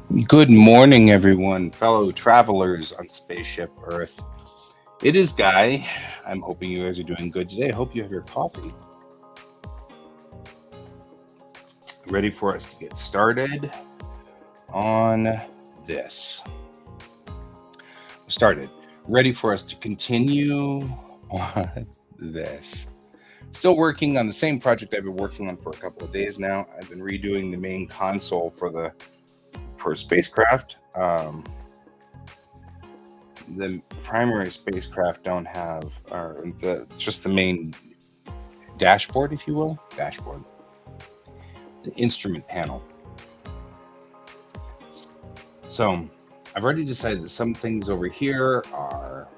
Good morning, everyone, fellow travelers on Spaceship Earth. It is Guy. I'm hoping you guys are doing good today. I hope you have your coffee ready for us to get started on this. Started. Ready for us to continue on this. Still working on the same project I've been working on for a couple of days now. I've been redoing the main console for spacecraft. The primary spacecraft don't have just the main dashboard, if you will, the instrument panel. So I've already decided that some things over here are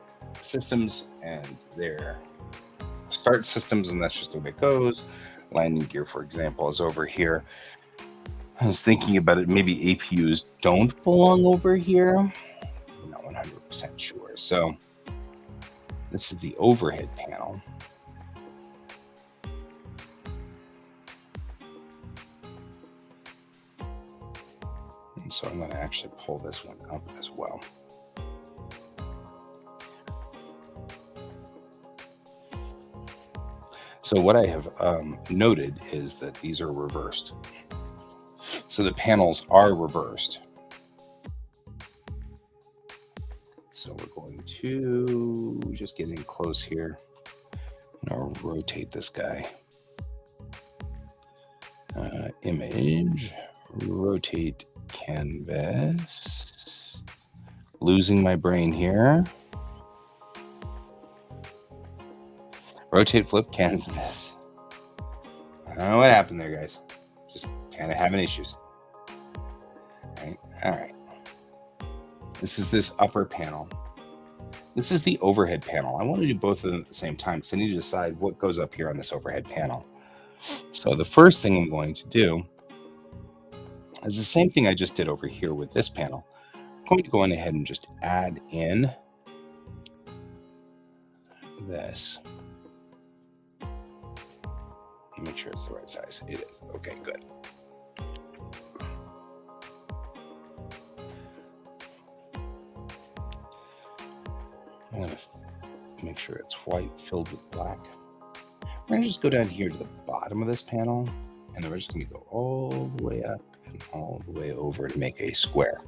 systems and they're start systems, and that's just the way it goes. Landing gear, for example, is over here. I was thinking about it. Maybe APUs don't belong over here. I'm not 100% sure. So this is the overhead panel. And so I'm going to actually pull this one up as well. So what I have noted is that these are reversed. So the panels are reversed. So we're going to just get in close here. I'm going to rotate this guy. Image, rotate canvas. Losing my brain here. Rotate, flip, canvas. I don't know what happened there, guys. Just kind of having issues. All right. This is this upper panel. This is the overhead panel. I want to do both of them at the same time because I need to decide what goes up here on this overhead panel. So the first thing I'm going to do is the same thing I just did over here with this panel. I'm going to go on ahead and just add in this. Make sure it's the right size. It is. Okay, good. I'm going to make sure it's white filled with black. We're going to just go down here to the bottom of this panel, and then we're just going to go all the way up and all the way over to make a square.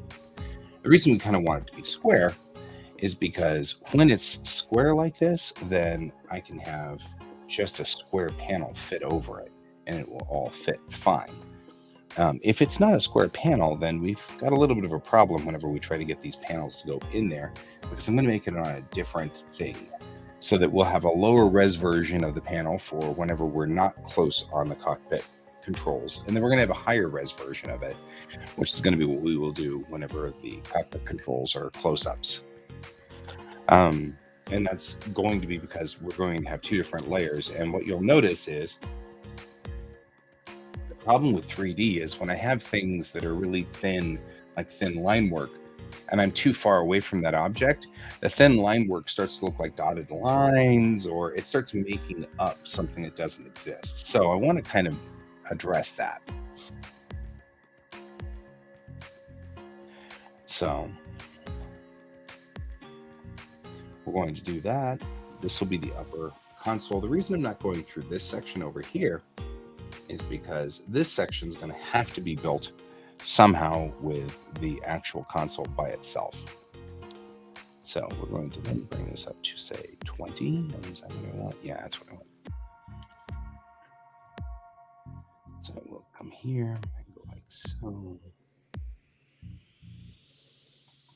The reason we kind of want it to be square is because when it's square like this, then I can have just a square panel fit over it, and it will all fit fine. If it's not a square panel, then we've got a little bit of a problem whenever we try to get these panels to go in there, because I'm going to make it on a different thing so that we'll have a lower res version of the panel for whenever we're not close on the cockpit controls. And then we're going to have a higher res version of it, which is going to be what we will do whenever the cockpit controls are close-ups. And that's going to be because we're going to have two different layers. And what you'll notice is the problem with 3D is when I have things that are really thin, like thin line work, and I'm too far away from that object, the thin line work starts to look like dotted lines, or it starts making up something that doesn't exist. So I want to kind of address that. So we're going to do that. This will be the upper console. The reason I'm not going through this section over here is because this section is going to have to be built somehow with the actual console by itself. So we're going to then bring this up to, say, 20. Is that what I want? Yeah, that's what I want. So we'll come here and go like so.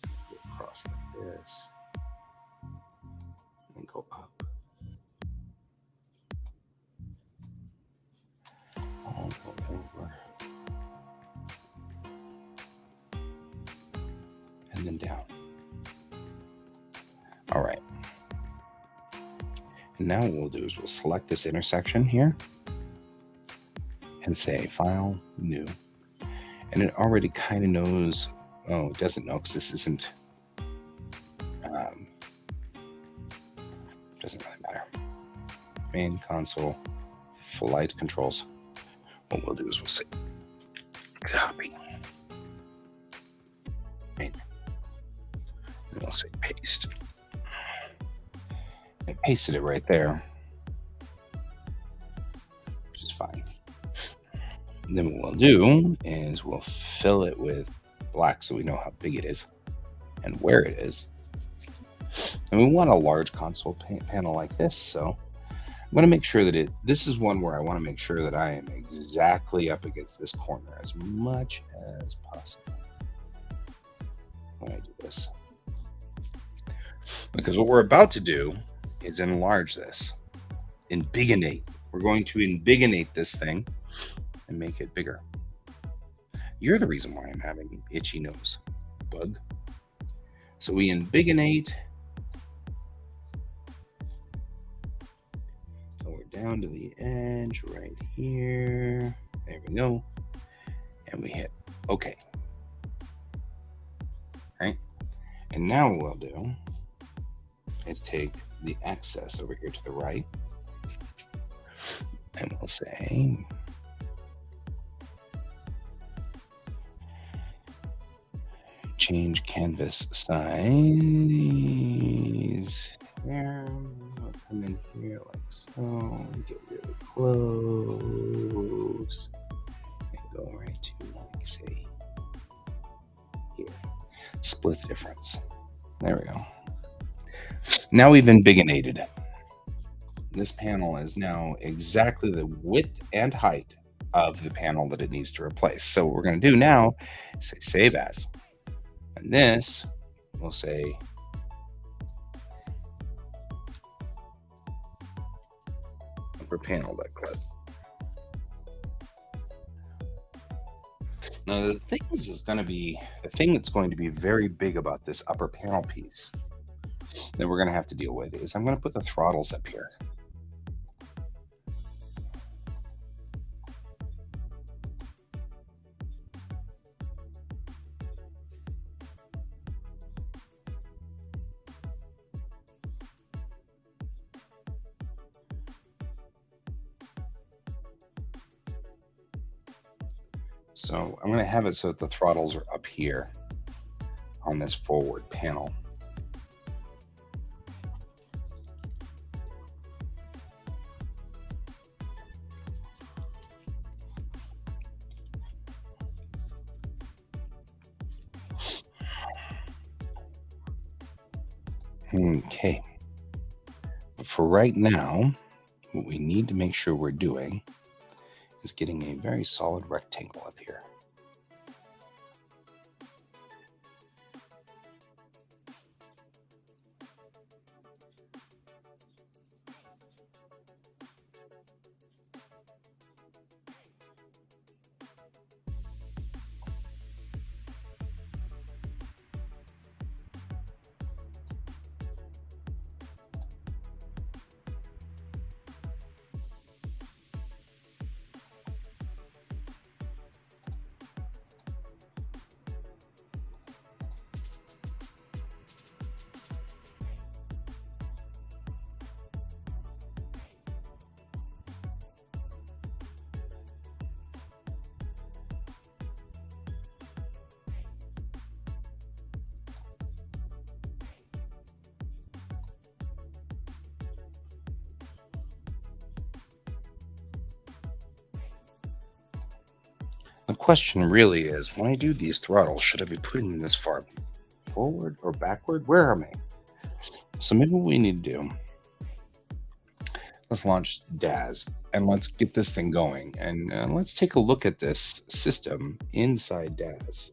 Go across like this. And go up. All the way over. And then down. All right. And now what we'll do is we'll select this intersection here and say File, New. And it already kind of knows, oh, it doesn't know because this isn't, doesn't really matter. Main console, flight controls. What we'll do is we'll say copy. Right. And we'll say paste. I pasted it right there, which is fine. And then what we'll do is we'll fill it with black so we know how big it is and where it is. And we want a large console panel like this, so I'm going to make sure that this is one where I want to make sure that I am exactly up against this corner as much as possible when I do this. Because what we're about to do is enlarge this. Inbigonate. We're going to inbigonate this thing and make it bigger. You're the reason why I'm having itchy nose, bug. So we inbigonate. So we're down to the edge right here. There we go. And we hit OK. Right? And now what we'll do is take the excess over here to the right. And we'll say change canvas size. There. We'll come in here like so. Get really close. And go right to, like, say, here. Split the difference. There we go. Now we've inbigonated. This panel is now exactly the width and height of the panel that it needs to replace. So what we're going to do now is say save as. And this, we'll say upper panel.clip. Now the thing that's going to be very big about this upper panel piece that we're going to have to deal with is I'm going to put the throttles up here. So I'm going to have it so that the throttles are up here on this forward panel. Okay. But for right now, what we need to make sure we're doing is getting a very solid rectangle up here. The question really is, when I do these throttles, should I be putting them this far forward or backward? Where am I? So maybe what we need to do, let's launch DAZ and let's get this thing going. And let's take a look at this system inside DAZ.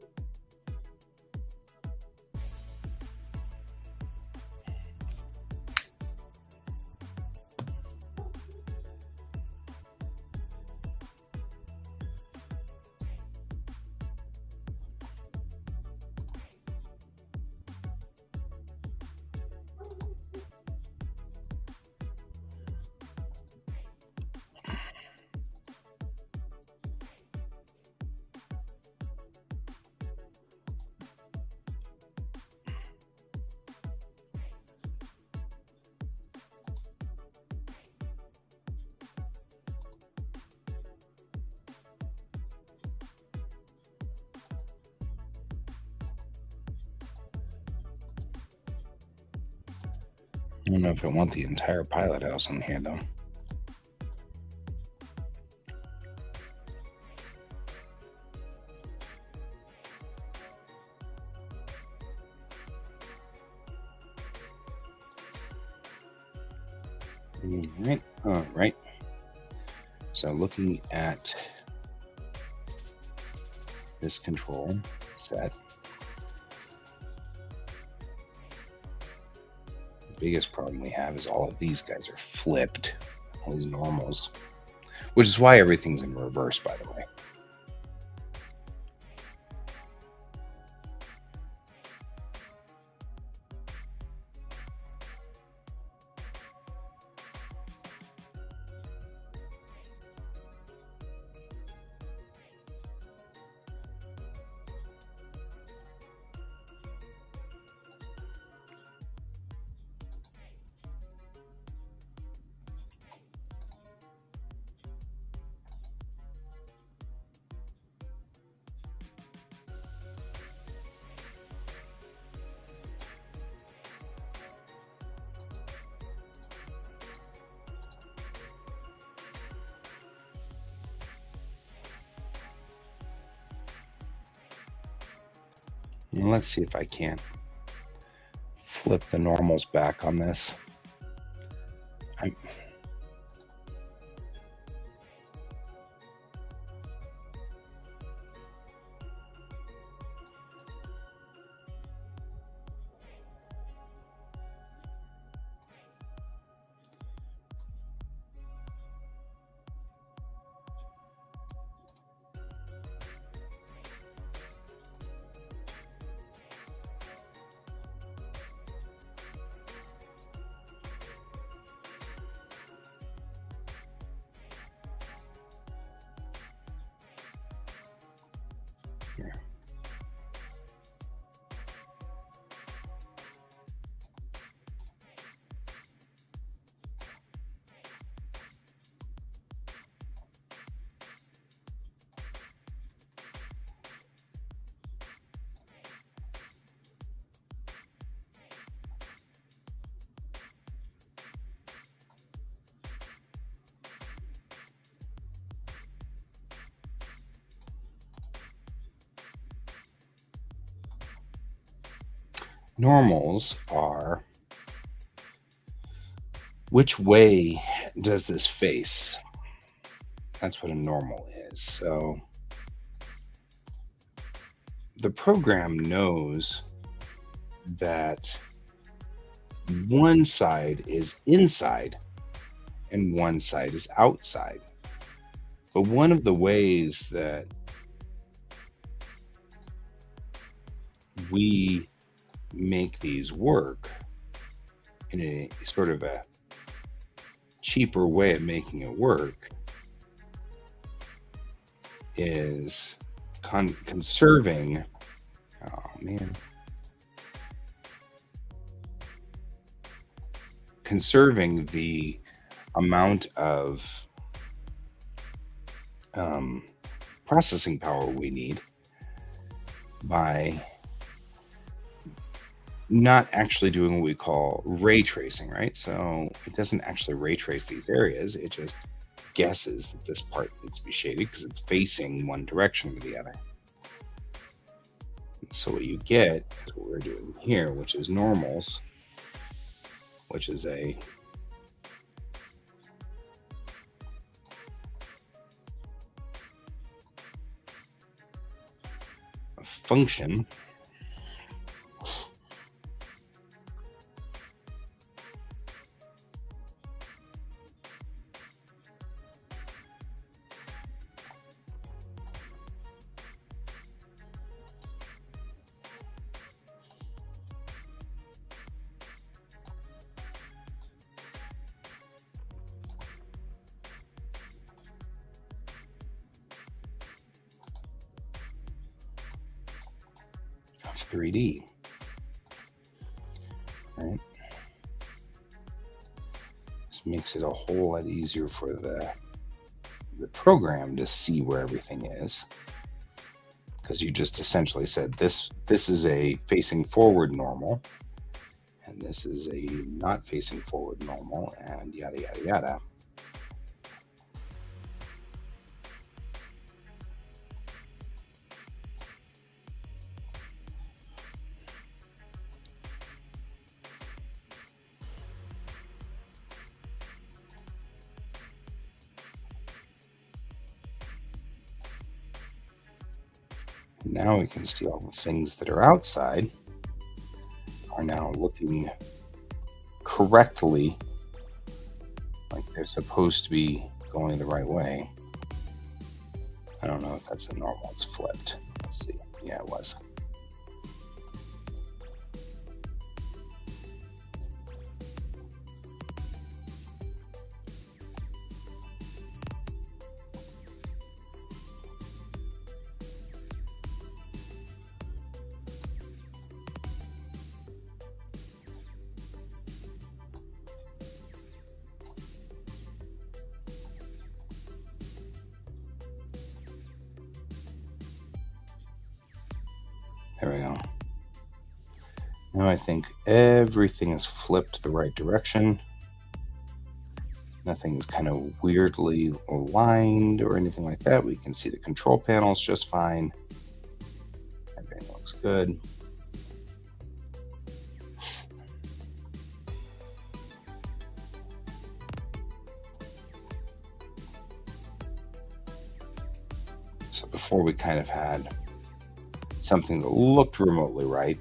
I don't know if I want the entire pilot house on here, though. All right. So looking at this control set, the biggest problem we have is all of these guys are flipped, all these normals, which is why everything's in reverse, by the way. And let's see if I can't flip the normals back on this. Here. Normals are, which way does this face? That's what a normal is. So the program knows that one side is inside and one side is outside. But one of the ways that we make these work in a sort of a cheaper way of making it work is conserving, conserving the amount of processing power we need by not actually doing what we call ray tracing, right? So it doesn't actually ray trace these areas. It just guesses that this part needs to be shaded because it's facing one direction or the other. So what you get is what we're doing here, which is normals, which is a function of 3D, right? This makes it a whole lot easier for the program to see where everything is, because you just essentially said this is a facing forward normal, And this is a not facing forward normal, and yada, yada, yada. Now we can see all the things that are outside are now looking correctly, like they're supposed to be going the right way. I don't know if that's a normal, it's flipped. Let's see. Yeah, it was. There we go. Now I think everything is flipped the right direction. Nothing is kind of weirdly aligned or anything like that. We can see the control panels just fine. Everything looks good. So before we kind of had something that looked remotely right.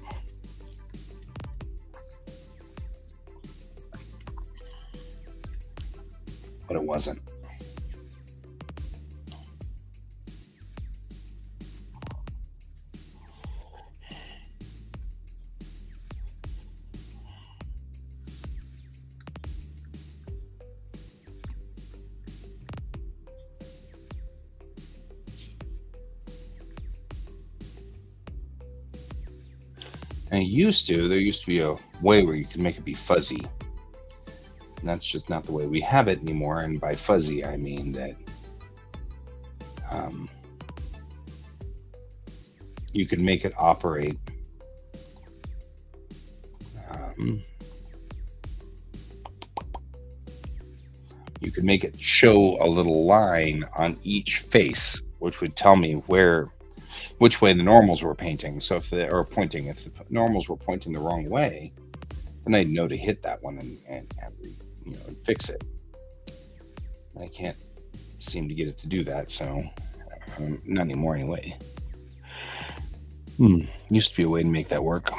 But it wasn't. And there used to be a way where you could make it be fuzzy. And that's just not the way we have it anymore. And by fuzzy, I mean that you can make it operate you could make it show a little line on each face, which would tell me which way the normals were painting. So if the normals were pointing the wrong way, then I'd know to hit that one and fix it. I can't seem to get it to do that, so not anymore anyway. Used to be a way to make that work.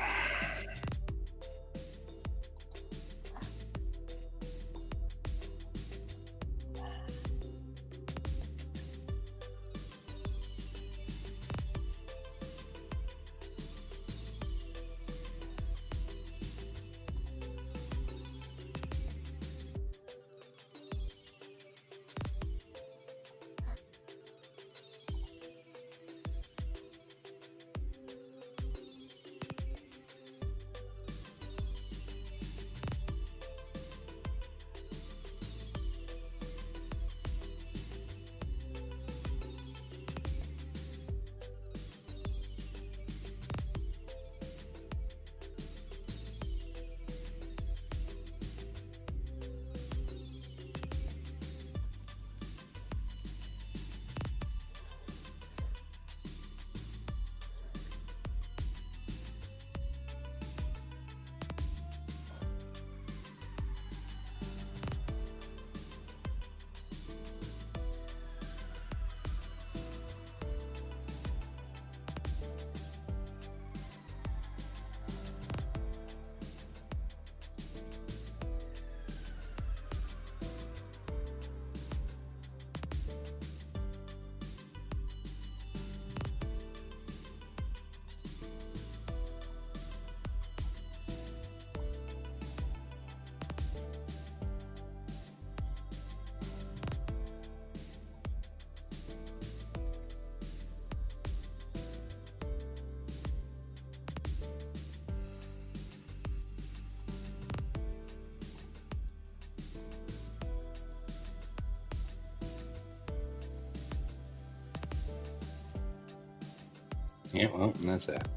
Yeah, well, that's that.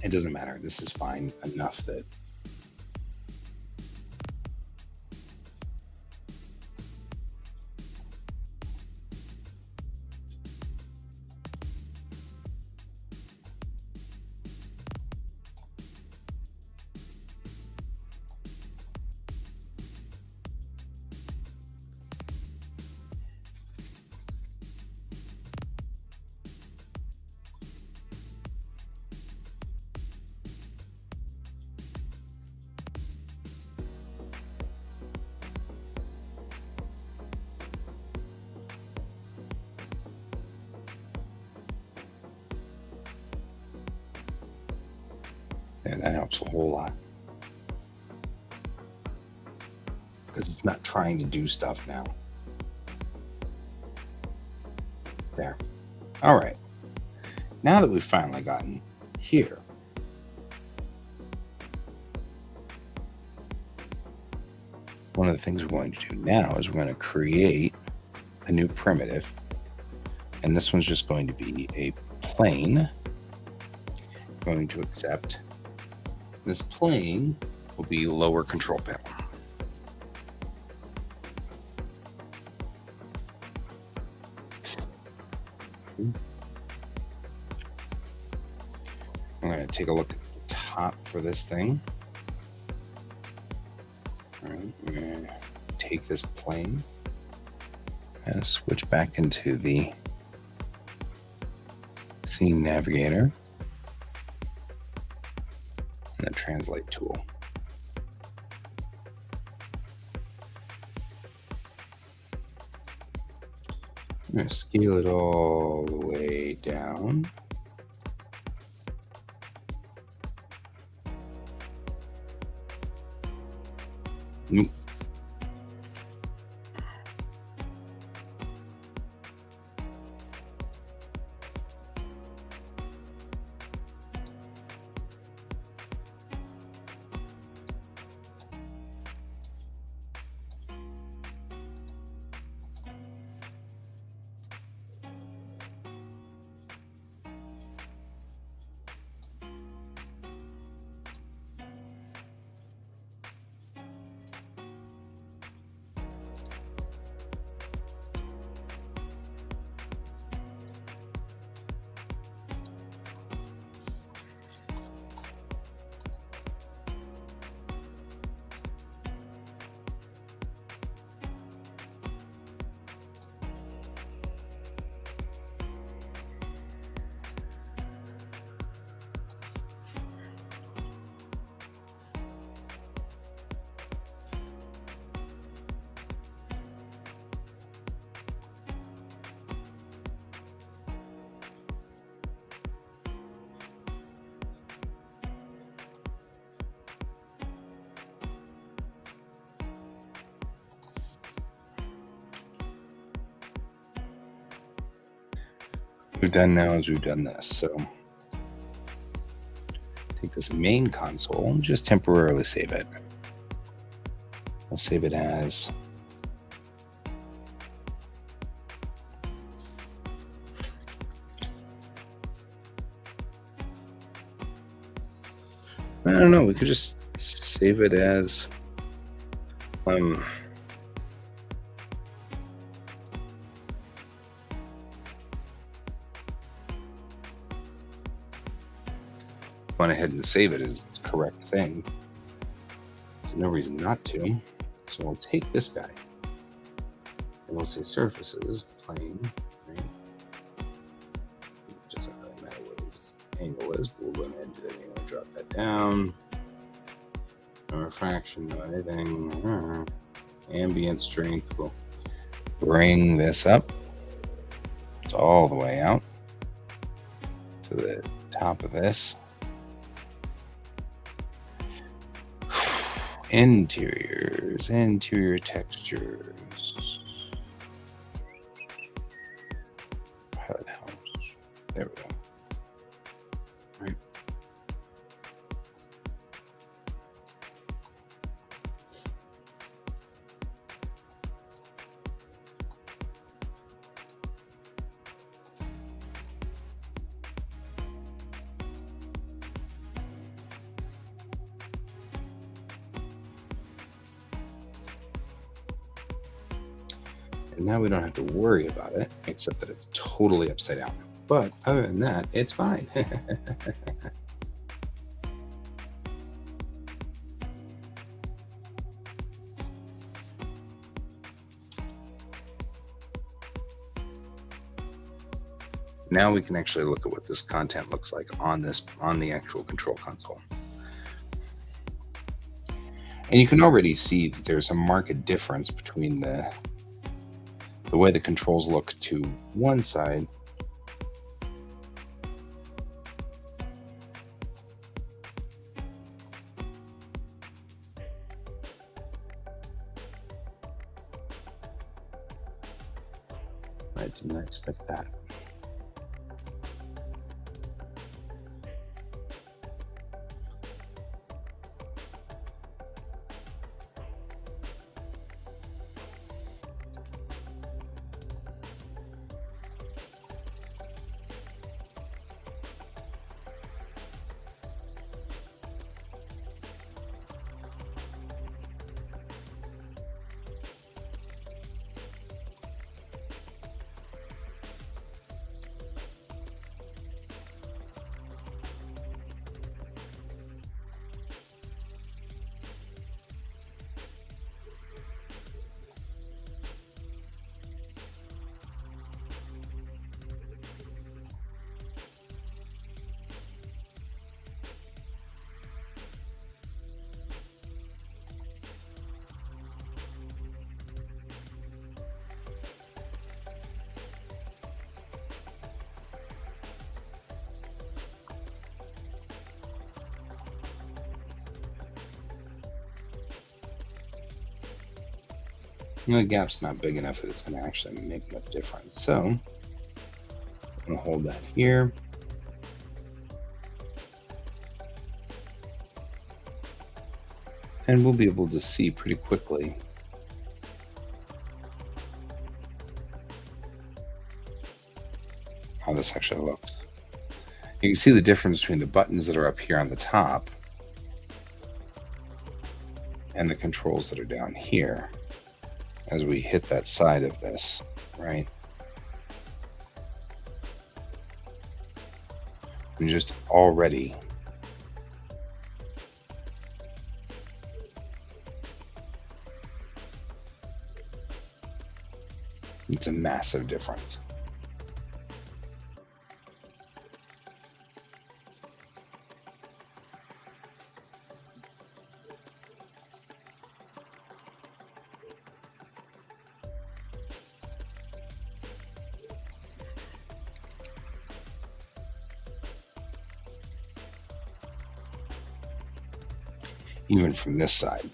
It doesn't matter. This is fine enough that yeah, that helps a whole lot. Because it's not trying to do stuff now. There. All right. Now that we've finally gotten here, one of the things we're going to do now is we're going to create a new primitive. And this one's just going to be a plane. I'm going to accept. This plane will be lower control panel. I'm going to take a look at the top for this thing. All right, we're going to take this plane and switch back into the scene navigator and the translate tool. I'm going to scale it all the way down. Nope. We've done now is we've done this. So take this main console and just temporarily save it. I'll save it as I don't know, we could just save it as went ahead and save it as the correct thing. There's no reason not to. So we'll take this guy and we'll say surfaces, plane, right? It doesn't really matter what his angle is, but we'll go ahead and do that anyway. Drop that down. No refraction, no anything. Ambient strength. We'll bring this up. It's all the way out to the top of this. Interiors, interior textures. Pilot house. There we go. Right. And now we don't have to worry about it, except that it's totally upside down. But other than that, it's fine. Now we can actually look at what this content looks like on the actual control console. And you can already see that there's a marked difference between the way the controls look to one side I did not expect that. The gap's not big enough that it's going to actually make much difference. So I'm going to hold that here. And we'll be able to see pretty quickly how this actually looks. You can see the difference between the buttons that are up here on the top and the controls that are down here as we hit that side of this, right? And just already it's a massive difference. Even from this side.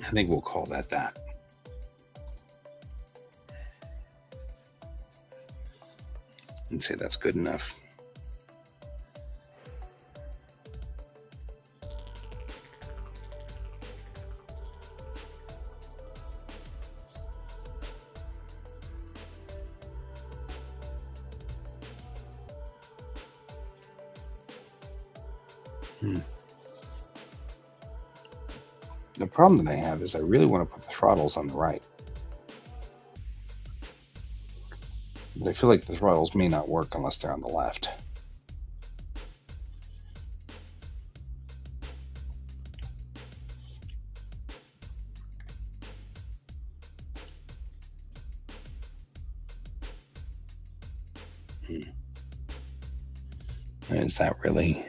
I think we'll call that that. wouldn't say that's good enough. The problem that I have is I really want to put the throttles on the right. But I feel like the throttles may not work unless they're on the left. Is that really?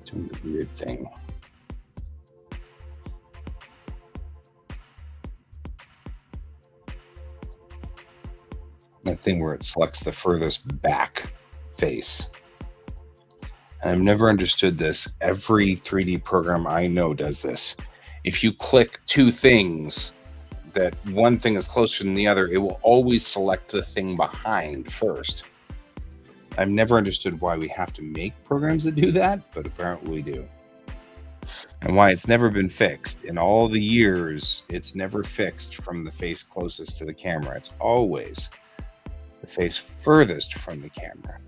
Doing the weird thing. That thing where it selects the furthest back face. And I've never understood this. Every 3D program I know does this. If you click two things, that one thing is closer than the other, it will always select the thing behind first. I've never understood why we have to make programs that do that, but apparently we do. And why it's never been fixed. In all the years, it's never fixed from the face closest to the camera. It's always the face furthest from the camera.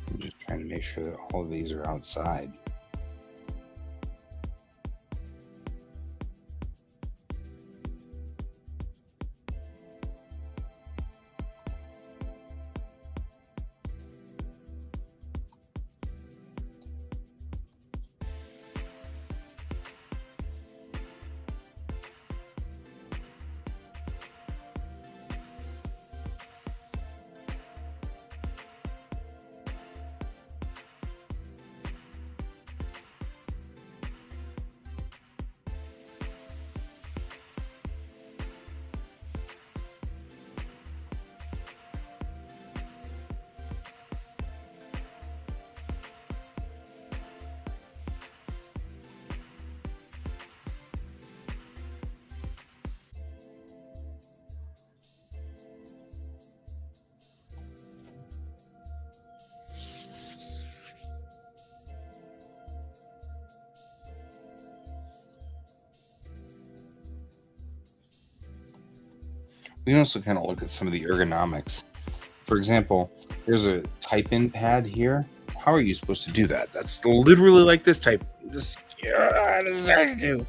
I'm just trying to make sure that all of these are outside. We can also kind of look at some of the ergonomics. For example, there's a type-in pad here. How are you supposed to do that? That's literally like this type. This is hard to do.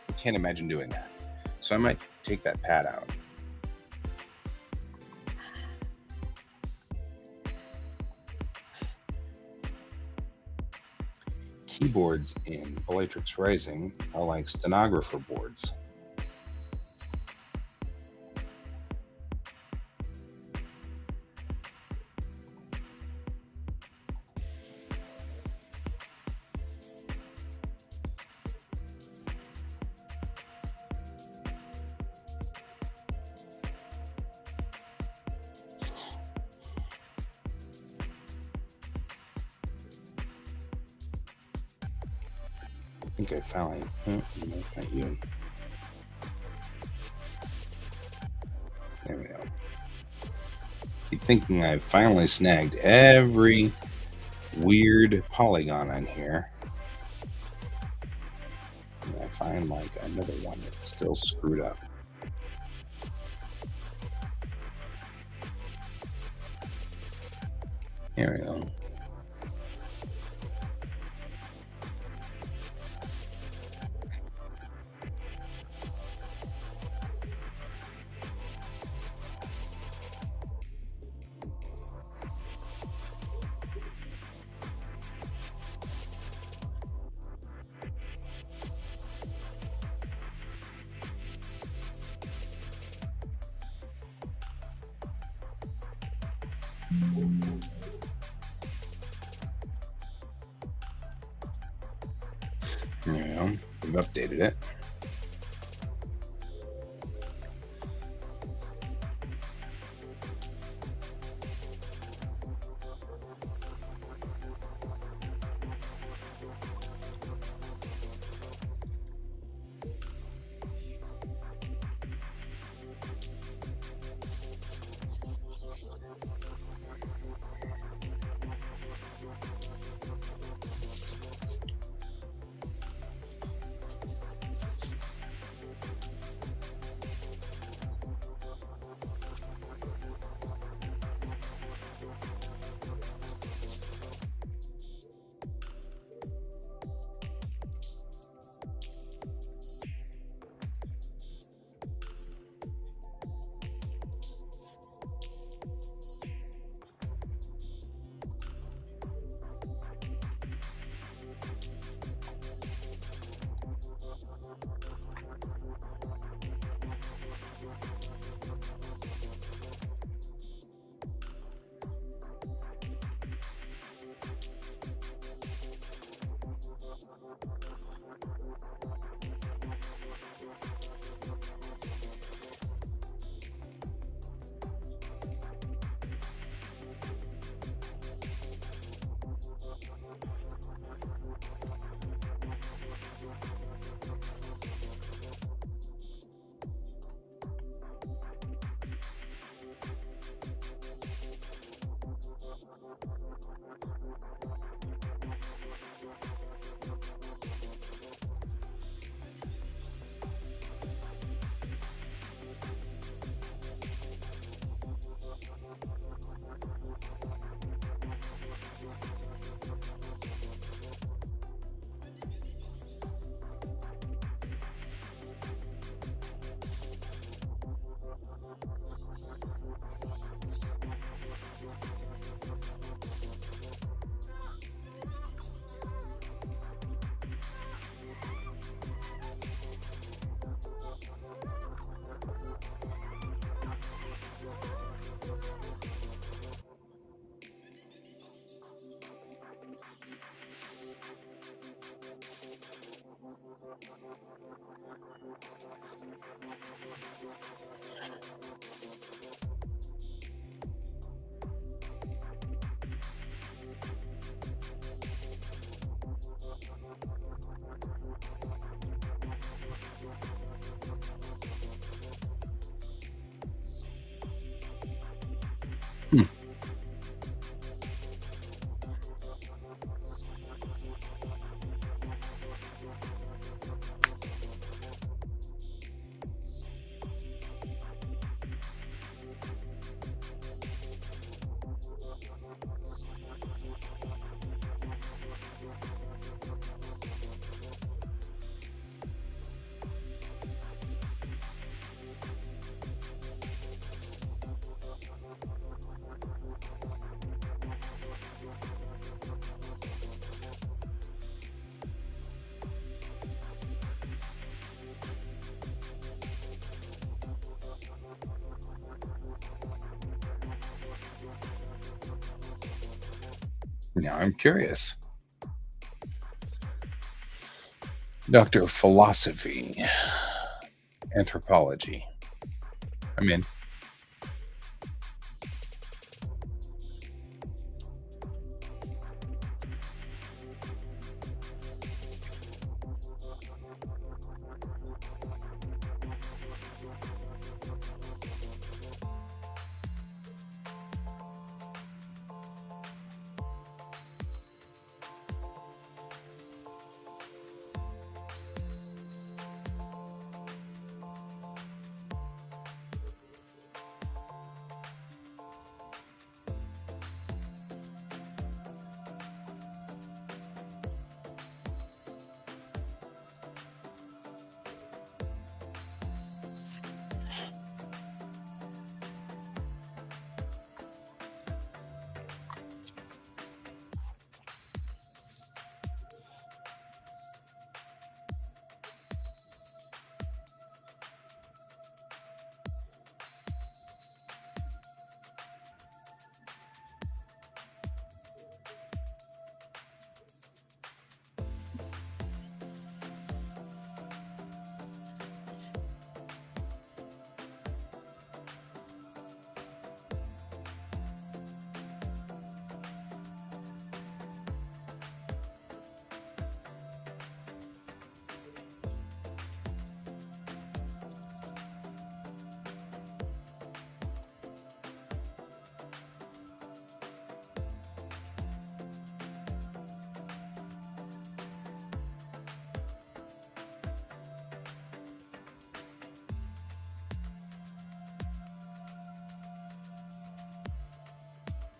I can't imagine doing that. So I might take that pad out. Keyboards in Bellatrix Rising are like stenographer boards. I think I finally. No, not you. There we go. Keep thinking I finally snagged every weird polygon on here. And I find like another one that's still screwed up. Here we go. There we go. We've updated it. Now I'm curious. Doctor of Philosophy, Anthropology. I'm in.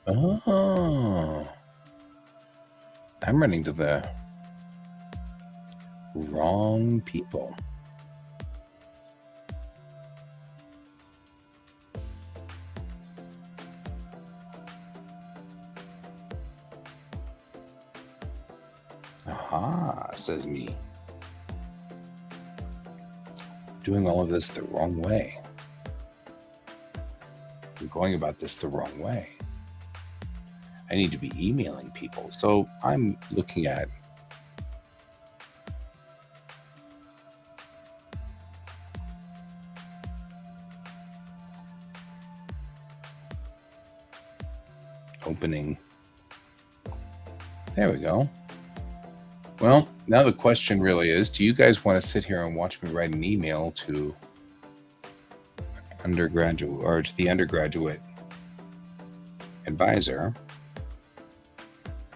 Oh, I'm running to the wrong people. Aha, says me. Doing all of this the wrong way. I'm going about this the wrong way. I need to be emailing people. So I'm looking at opening. There we go. Well, now the question really is, do you guys want to sit here and watch me write an email to undergraduate or to the undergraduate advisor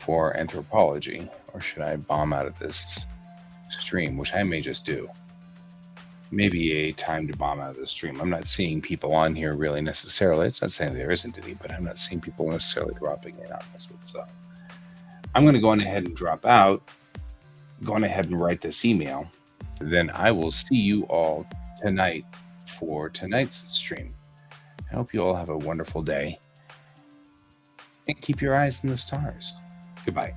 for anthropology, or should I bomb out of this stream, which I may just do? Maybe a time to bomb out of the stream. I'm not seeing people on here really necessarily. It's not saying there isn't any, but I'm not seeing people necessarily dropping in on this one. So I'm going to go on ahead and drop out, go on ahead and write this email. Then I will see you all tonight for tonight's stream. I hope you all have a wonderful day and keep your eyes on the stars. Goodbye.